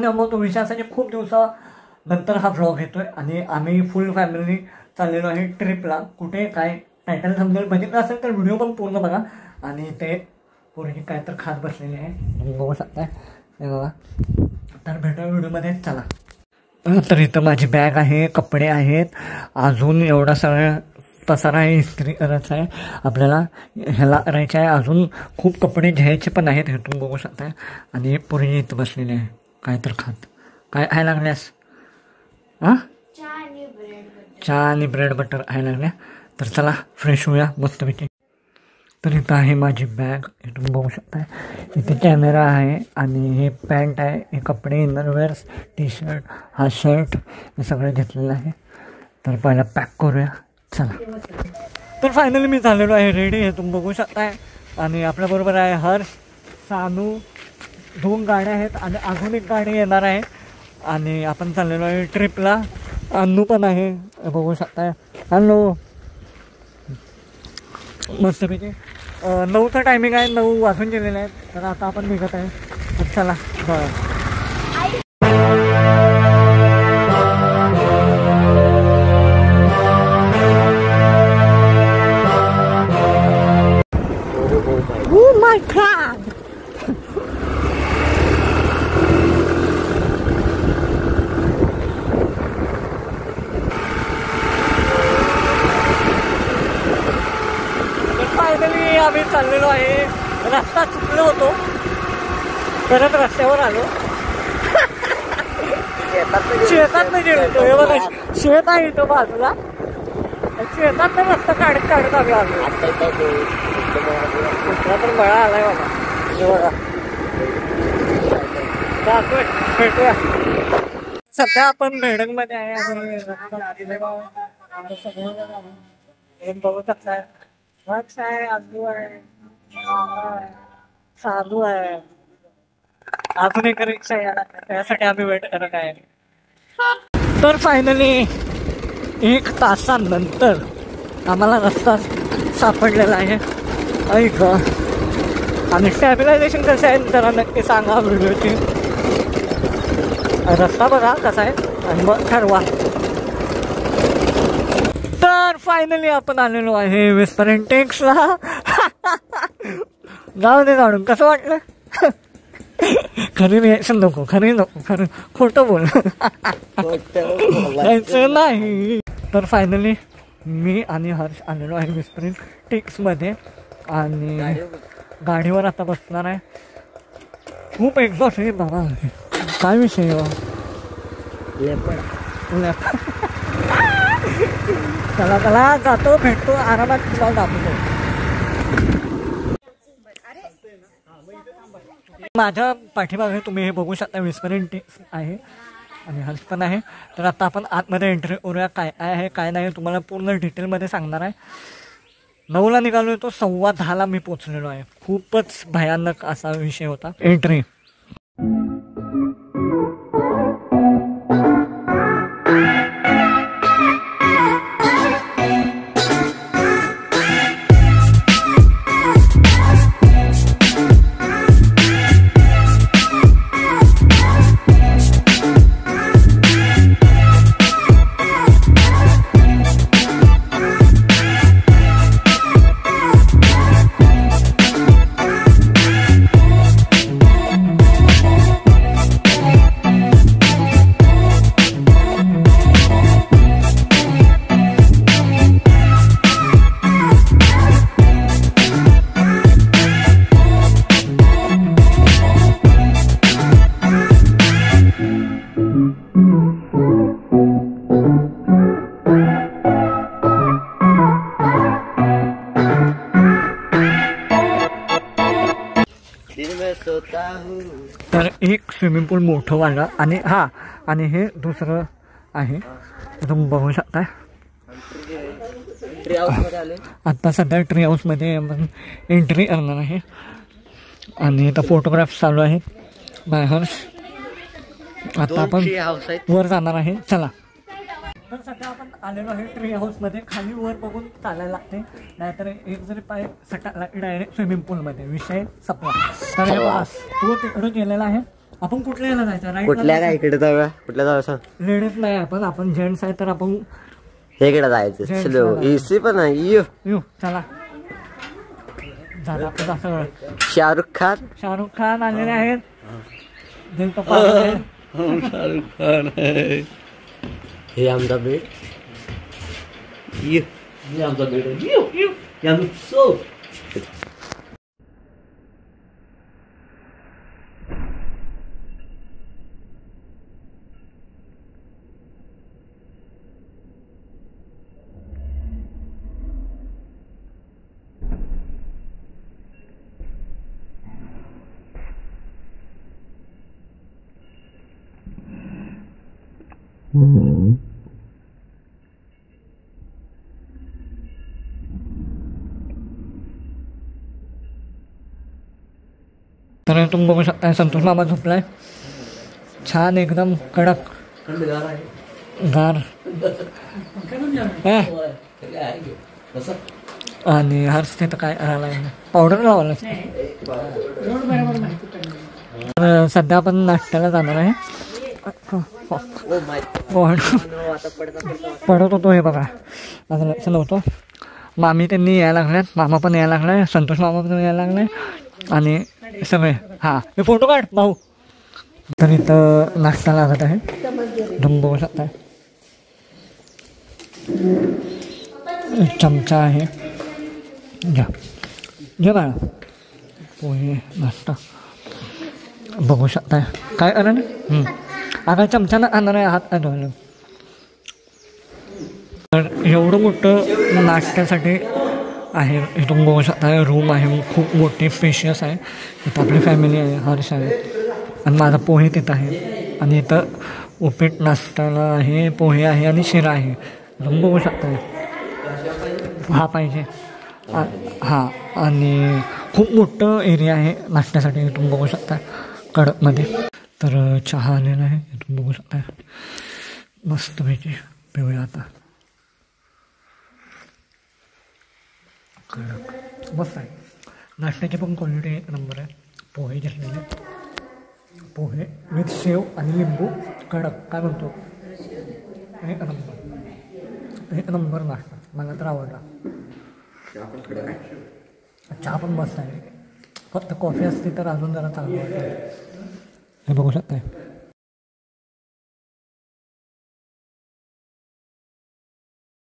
थांबवतो. विषय असा की खूप दिवसानंतर हा ब्लॉग येतोय आणि आम्ही फुल फॅमिली चाललेलो आहे ट्रिपला. कुठे काय टायटल समजेल बघितलं असेल तर व्हिडिओ पण पूर्ण बघा. आणि ते पोरगी काय तर खात बसलेली आहे, तुम्ही बघू शकताय हे बघा. तर भेटूया व्हिडिओमध्ये, चला. तर इथं माझी बॅग आहे, कपडे आहेत, अजून एवढा सगळा पसारा आहे, इस्त्री करायचा आहे आपल्याला, ह्याला करायचं आहे. अजून खूप कपडे घ्यायचे पण आहेत, हे तुम्ही बघू शकताय. आणि पोरगी इथं बसलेली आहे काय तर खात. काय आहे लागल्यास? हां, चहा आणि ब्रेड बटर आहे लागल्या. तर चला फ्रेश होऊया मस्तपैकी. तर इथं आहे माझी बॅग, हे तुम्ही बघू शकताय. इथे कॅमेरा आहे आणि हे पॅन्ट आहे, हे कपडे, इनरवेअर्स, टी शर्ट, हा शर्ट, हे सगळं घेतलेलं आहे. तर पहिला पॅक करूया, चला. तर फायनली मी झालेलो आहे रेडी, हे तुम्ही बघू शकताय. आणि आपल्याबरोबर आहे हर्ष, सानू, 2 गाड्या आहेत आणि अजून एक गाडी येणार आहे. आणि आपण चाललेलो आहे ट्रिपला. अन्नू पण आहे, बघू शकताय. हॅलो, मस्तपैकी 9चं टायमिंग आहे, 9 वाजून गेलेले आहेत. तर आता आपण निघत आहे, तर चला बरं. फायनली आम्ही चाललेलो आहे. रस्ता चुकलो होतो, परत रस्त्यावर आलो. शेतात नाही गेलो, हे बघा शेत आहे इथं बाजूला, शेतात तर रस्ता काढत काढत आम्ही आलो. कुठला तर मळा आलाय बाबा, हे बघा. जातोय, भेटूया. सध्या आपण भेडंगमध्ये आहे आणि सगळं बघू शकताय. वक्ष आहे, आजू आहे, साधू आहे, अजून एक रिक्षा यायला, त्यासाठी आम्ही वेट करत आहे. तर फायनली 1 तासानंतर आम्हाला रस्ता सापडलेला आहे. ऐक, आणि स्टॅबिलायझेशन कसं आहे जरा नक्की सांगा व्हिडिओची. रस्ता बघा कसा आहे आणि मग ठरवा. तर फायनली आपण आलेलो आहे विस्परेंट टेक्सला. जाऊ दे काढून, कसं वाटलं? खरी रिॲक्शन नको, खरी नको, खरं खोटं बोल नाही. तर फायनली मी आणि हर्ष आलेलो आहे विस्परेंट टेक्समध्ये आणि गाडीवर आता बसणार आहे. खूप एक्झॉस्ट आहे बाबा. काय विषय चला चला जातो, भेटतो आरामात, तुला दाखवतो. माझ्या पाठीमागे तुम्ही हे बघू शकता विस्परेंट टेक्स आहे आणि हर्ष पण आहे. तर आता आपण आतमध्ये एंट्री करूया. काय आहे काय नाही तुम्हाला पूर्ण डिटेलमध्ये सांगणार आहे. 9ला निघालो तो 10:15 मी पोचलेलो आहे. खूपच भयानक असा विषय होता एंट्री. तर एक स्विमिंग पूल मोठं वाढलं आणि हां, आणि हे दुसरं आहे, तुम्ही बघू शकता. आत्ता सध्या ट्री हाऊसमध्ये आपण एंट्री करणार आहे आणि इथं फोटोग्राफ्स चालू आहेत बाहेर. आता आपण वर जाणार आहे, चला. तर सध्या आपण आलेलो आहे ट्री हाऊसमध्ये. खाली वर बघून चालायला लागते, नाहीतर एक जरी पाय सटाकला डायरेक्ट स्विमिंग पूलमध्ये विषय संपला. तर हे बघा तो तिकडं गेलेला आहे आपण कुठल्या याला जायचं? राईट कुठल्या काय इकडे जाऊया कुठल्या जाऊया सांग लेडीज नाही आपण जेंट्स आहे तर आपण इकडे जायचं चलो एसी पण आहे येऊ चला. झालं आपलं सगळं. शाहरुख खान आलेले आहेत. दिल तो पागल. शाहरुख खान आहे. हे आमचा बेट हे आमचा बेट सो तर तुम्ही बघू शकता संतोष मामा झोपलाय छान एकदम कडक गार. आणि हर्ष तिथं काय राहिला पावडर लावायला. तर सध्या आपण नाश्त्याला जाणार आहे. पडत होतो हे बघा आता लक्ष नव्हतं. मामी त्यांनी यायला लागल्यात मामा पण यायला लागलाय संतोष मामा पण यायला लागलाय आणि सगळे हां हे फोटो काढ भाऊ. तर इथं नाश्ता लागत आहे तुम्ही बघू शकता. चमचा आहे घ्या घे बाळा. पोहे नाश्ता बघू शकताय काय अरे ना आता चमच्यानं आणणार आहे हात काय धुवायला. तर एवढं मोठं नाश्त्यासाठी आहे इथून बघू शकता. रूम आहे खूप मोठी स्पेशियस आहे. इथं आपली फॅमिली आहे हर्ष आहे आणि माझा पोहे तिथं आहे आणि इथं उपीट नाश्त्याला आहे पोहे आहे आणि शिरा आहे तुम्ही बघू शकता. हा पाहिजे हां आणि खूप मोठं एरिया आहे नाश्त्यासाठी तुम्ही बघू शकता कडकमध्ये. तर चहा आलेला आहे तुम्ही बघू शकता मस्तपैकी पिऊया आता. कडक मस्त आहे नाश्त्याची पण क्वालिटी एक नंबर आहे. पोहे घेतलेले पोहे विथ शेव आणि लिंबू कडक काय म्हणतो एक नंबर नाश्ता मला तर आवडला. चहा पण मस्त आहे फक्त कॉफी असते तर अजून जरा चांगलं वाटतं. हे बघू शकताय